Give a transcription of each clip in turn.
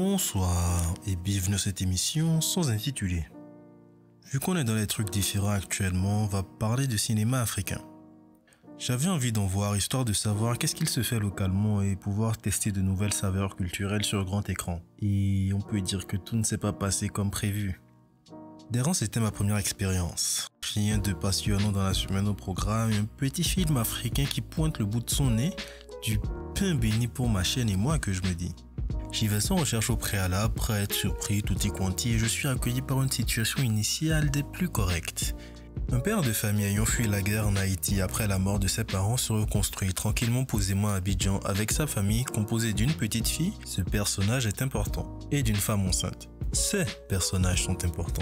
Bonsoir et bienvenue à cette émission sans intitulé. Vu qu'on est dans les trucs différents actuellement, on va parler de cinéma africain. J'avais envie d'en voir histoire de savoir qu'est-ce qu'il se fait localement et pouvoir tester de nouvelles saveurs culturelles sur grand écran. Et on peut dire que tout ne s'est pas passé comme prévu. D'Errant, c'était ma première expérience. Rien de passionnant dans la semaine au programme, un petit film africain qui pointe le bout de son nez, du pain béni pour ma chaîne et moi que je me dis. J'y vais sans recherche au préalable, prêt à être surpris, tutti quanti, et je suis accueilli par une situation initiale des plus correctes. Un père de famille ayant fui la guerre en Haïti après la mort de ses parents se reconstruit tranquillement posément à Abidjan avec sa famille composée d'une petite fille, ce personnage est important, et d'une femme enceinte. Ces personnages sont importants.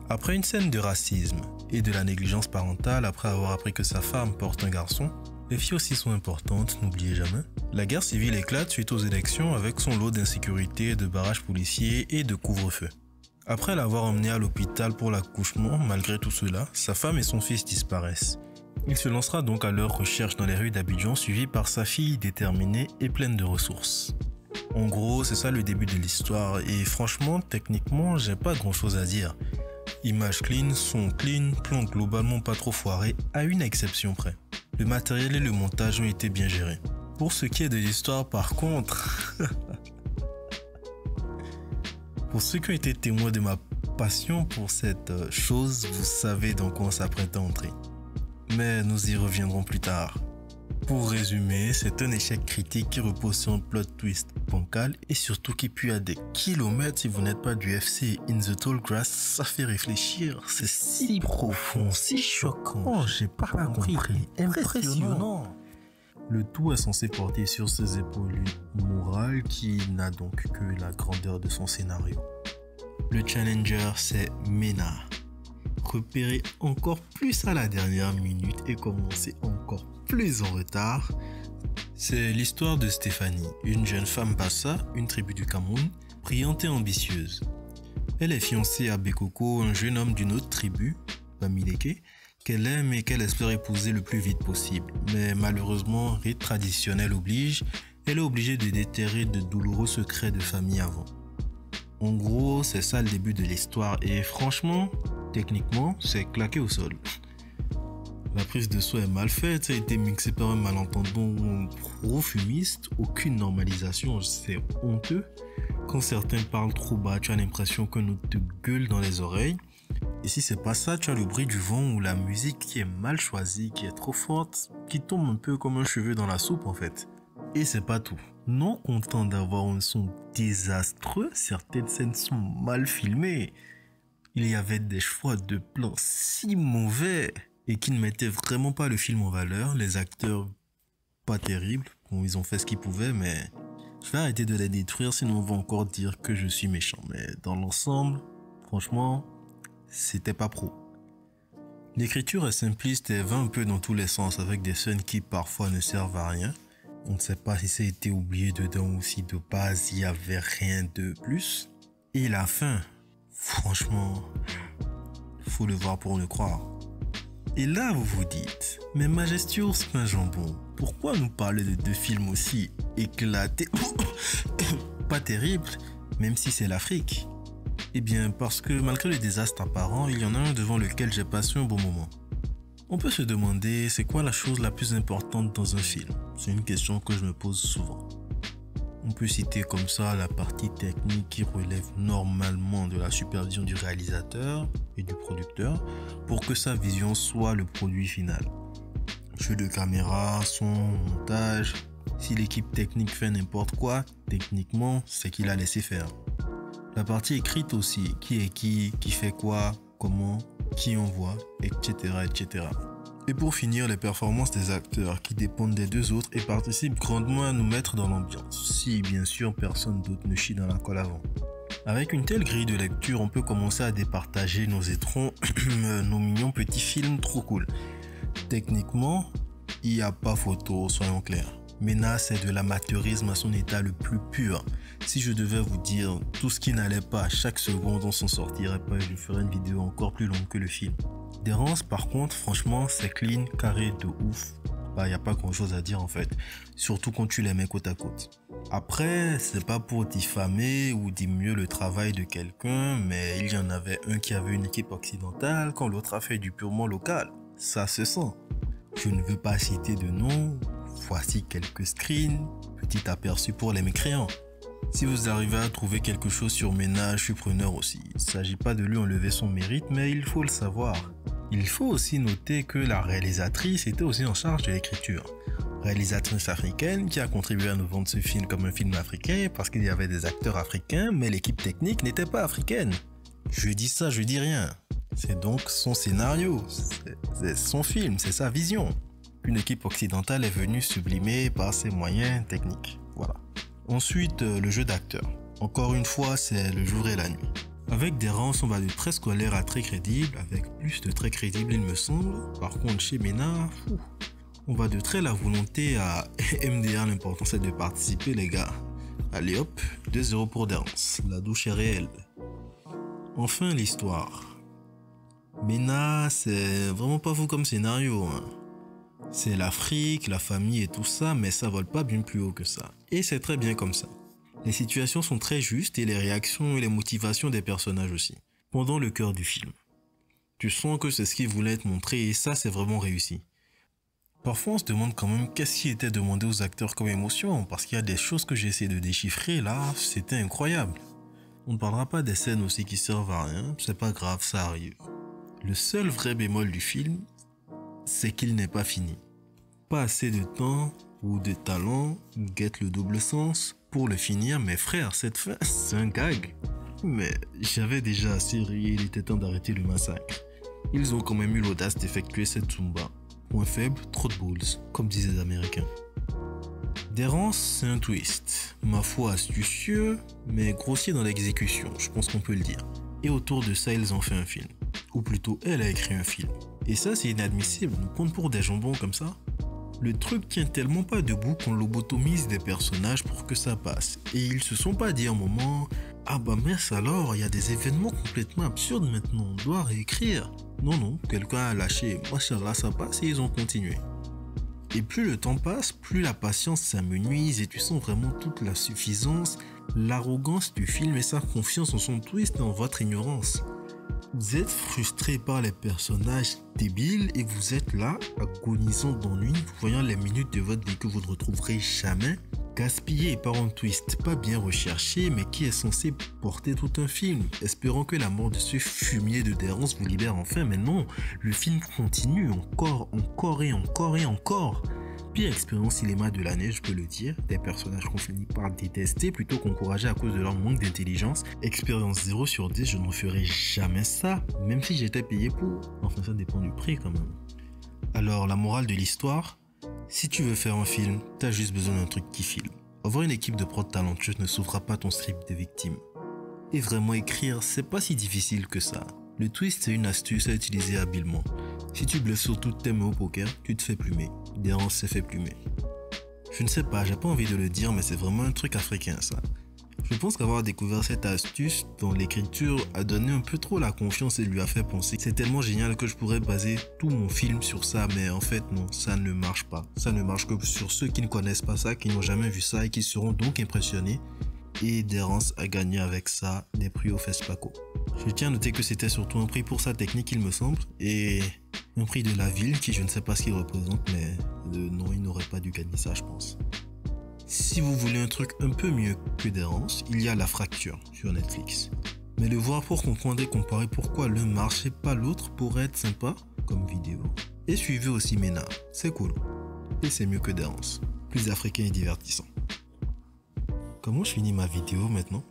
Après une scène de racisme et de la négligence parentale après avoir appris que sa femme porte un garçon, les filles aussi sont importantes, n'oubliez jamais. La guerre civile éclate suite aux élections avec son lot d'insécurité, de barrages policiers et de couvre-feu. Après l'avoir emmené à l'hôpital pour l'accouchement, malgré tout cela, sa femme et son fils disparaissent. Il se lancera donc à leur recherche dans les rues d'Abidjan, suivi par sa fille déterminée et pleine de ressources. En gros, c'est ça le début de l'histoire et franchement, techniquement, j'ai pas grand chose à dire. Images clean, son clean, plan globalement pas trop foiré, à une exception près. Le matériel et le montage ont été bien gérés. Pour ce qui est de l'histoire par contre, pour ceux qui ont été témoins de ma passion pour cette chose, vous savez dans quoi on s'apprête à entrer. Mais nous y reviendrons plus tard. Pour résumer, c'est un échec critique qui repose sur un plot twist bancal et surtout qui pue à des kilomètres si vous n'êtes pas du FC In the Tall Grass, ça fait réfléchir, c'est si profond, si choquant, j'ai pas compris, impressionnant. Le tout est censé porter sur ses épaules une morale qui n'a donc que la grandeur de son scénario. Le challenger c'est Mena. Repéré encore plus à la dernière minute et commencé encore plus en retard, c'est l'histoire de Stéphanie, une jeune femme Bassa, une tribu du Cameroun, brillante et ambitieuse. Elle est fiancée à Bekoko, un jeune homme d'une autre tribu, Bamileke, qu'elle aime et qu'elle espère épouser le plus vite possible. Mais malheureusement, rite traditionnel oblige, elle est obligée de déterrer de douloureux secrets de famille avant. En gros, c'est ça le début de l'histoire et franchement, techniquement, c'est claqué au sol. La prise de son est mal faite, ça a été mixé par un malentendant pro-fumiste, aucune normalisation, c'est honteux. Quand certains parlent trop bas, tu as l'impression qu'un autre te gueule dans les oreilles. Et si c'est pas ça, tu as le bruit du vent ou la musique qui est mal choisie, qui est trop forte, qui tombe un peu comme un cheveu dans la soupe en fait. Et c'est pas tout. Non content d'avoir un son désastreux, certaines scènes sont mal filmées. Il y avait des choix de plans si mauvais et qui ne mettaient vraiment pas le film en valeur. Les acteurs, pas terribles. Bon, ils ont fait ce qu'ils pouvaient, mais je vais arrêter de les détruire, sinon on va encore dire que je suis méchant. Mais dans l'ensemble, franchement, c'était pas pro. L'écriture est simpliste et va un peu dans tous les sens avec des scènes qui parfois ne servent à rien. On ne sait pas si ça a été oublié dedans ou si de base il n'y avait rien de plus. Et la fin, franchement, faut le voir pour le croire. Et là vous vous dites, mais Majestueux Pain Jambon, pourquoi nous parler de deux films aussi éclatés, pas terribles, même si c'est l'Afrique? Eh bien parce que malgré le désastre apparent, il y en a un devant lequel j'ai passé un bon moment. On peut se demander, c'est quoi la chose la plus importante dans un film? C'est une question que je me pose souvent. On peut citer comme ça la partie technique qui relève normalement de la supervision du réalisateur et du producteur pour que sa vision soit le produit final. Jeu de caméra, son, montage, si l'équipe technique fait n'importe quoi, techniquement, c'est qu'il a laissé faire. La partie écrite aussi, qui est qui fait quoi, comment, qui envoie, etc., etc. Et pour finir, les performances des acteurs qui dépendent des deux autres et participent grandement à nous mettre dans l'ambiance, si bien sûr personne d'autre ne chie dans la colle avant. Avec une telle grille de lecture, on peut commencer à départager nos étrons, nos mignons petits films trop cool. Techniquement, il n'y a pas photo, soyons clairs. Mena, c'est de l'amateurisme à son état le plus pur. Si je devais vous dire tout ce qui n'allait pas à chaque seconde, on s'en sortirait pas et je ferais une vidéo encore plus longue que le film. D'Errance, par contre, franchement, c'est clean, carré de ouf. bah, y a pas grand chose à dire en fait. Surtout quand tu les mets côte à côte. Après, c'est pas pour diffamer ou diminuer le travail de quelqu'un, mais il y en avait un qui avait une équipe occidentale quand l'autre a fait du purement local. Ça se sent. Je ne veux pas citer de nom. Voici quelques screens. Petit aperçu pour les mécréants. Si vous arrivez à trouver quelque chose sur Mena, je suis preneur aussi. Il ne s'agit pas de lui enlever son mérite, mais il faut le savoir. Il faut aussi noter que la réalisatrice était aussi en charge de l'écriture. Réalisatrice africaine qui a contribué à nous vendre ce film comme un film africain parce qu'il y avait des acteurs africains, mais l'équipe technique n'était pas africaine. Je dis ça, je dis rien. C'est donc son scénario, c'est son film, c'est sa vision. Une équipe occidentale est venue sublimer par ses moyens techniques. Voilà. Ensuite, le jeu d'acteur. Encore une fois, c'est le jour et la nuit. Avec des rangs, on va de très scolaire à très crédible, avec plus de très crédible il me semble. Par contre, chez Mena, on va de très la volonté à MDR, l'important c'est de participer les gars. Allez hop, 2-0 pour Derance, la douche est réelle. Enfin l'histoire. Mena, c'est vraiment pas fou comme scénario. Hein. C'est l'Afrique, la famille et tout ça, mais ça vole pas bien plus haut que ça. Et c'est très bien comme ça. Les situations sont très justes et les réactions et les motivations des personnages aussi. Pendant le cœur du film. Tu sens que c'est ce qu'ils voulaient te montrer et ça c'est vraiment réussi. Parfois on se demande quand même qu'est-ce qui était demandé aux acteurs comme émotion, parce qu'il y a des choses que j'ai essayé de déchiffrer là, c'était incroyable. On ne parlera pas des scènes aussi qui servent à rien, c'est pas grave, ça arrive. Le seul vrai bémol du film, c'est qu'il n'est pas fini. Pas assez de temps ou de talent, guette le double sens, pour le finir, mes frères, cette fin, c'est un gag. Mais j'avais déjà assez ri, il était temps d'arrêter le massacre. Ils ont quand même eu l'audace d'effectuer cette Zumba. Point faible, trop de balls, comme disaient les Américains. Derance, c'est un twist. Ma foi astucieux, mais grossier dans l'exécution, je pense qu'on peut le dire. Et autour de ça, ils ont fait un film. Ou plutôt, elle a écrit un film. Et ça, c'est inadmissible, on compte pour des jambons comme ça. Le truc tient tellement pas debout qu'on lobotomise des personnages pour que ça passe. Et ils se sont pas dit un moment « Ah bah mince alors, il y a des événements complètement absurdes maintenant, on doit réécrire. » Non, quelqu'un a lâché, machallah ça passe et ils ont continué. Et plus le temps passe, plus la patience s'amenuise et tu sens vraiment toute la suffisance, l'arrogance du film et sa confiance en son twist et en votre ignorance. Vous êtes frustré par les personnages débiles et vous êtes là, agonisant d'ennui, voyant les minutes de votre vie que vous ne retrouverez jamais, gaspillées par un twist pas bien recherché mais qui est censé porter tout un film, espérant que la mort de ce fumier de Derance vous libère enfin, mais non, le film continue encore et encore. Pire expérience cinéma de l'année, je peux le dire, des personnages qu'on finit par détester plutôt qu'encourager à cause de leur manque d'intelligence. Expérience 0 sur 10, je n'en ferai jamais ça, même si j'étais payé pour. Enfin, ça dépend du prix quand même. Alors, la morale de l'histoire, si tu veux faire un film, t'as juste besoin d'un truc qui filme. Avoir une équipe de prod talentueuse ne sauvera pas ton script de victime. Et vraiment écrire, c'est pas si difficile que ça. Le twist, c'est une astuce à utiliser habilement. Si tu bluffes sur toutes tes mains au poker, tu te fais plumer. Derance s'est fait plumer. Je ne sais pas, j'ai pas envie de le dire, mais c'est vraiment un truc africain ça. Je pense qu'avoir découvert cette astuce dans l'écriture a donné un peu trop la confiance et lui a fait penser que c'est tellement génial que je pourrais baser tout mon film sur ça, mais en fait non, ça ne marche pas. Ça ne marche que sur ceux qui ne connaissent pas ça, qui n'ont jamais vu ça et qui seront donc impressionnés. Et Derance a gagné avec ça des prix au FESPACO. Je tiens à noter que c'était surtout un prix pour sa technique il me semble, et un prix de la ville qui je ne sais pas ce qu'il représente, mais non, il n'aurait pas dû gagner ça je pense. Si vous voulez un truc un peu mieux que Derance, il y a La Fracture sur Netflix. Mais le voir pour comprendre et comparer pourquoi l'un marche et pas l'autre pourrait être sympa comme vidéo. Et suivez aussi Mena, c'est cool. Et c'est mieux que Derance, plus africain et divertissant. Comment je finis ma vidéo maintenant?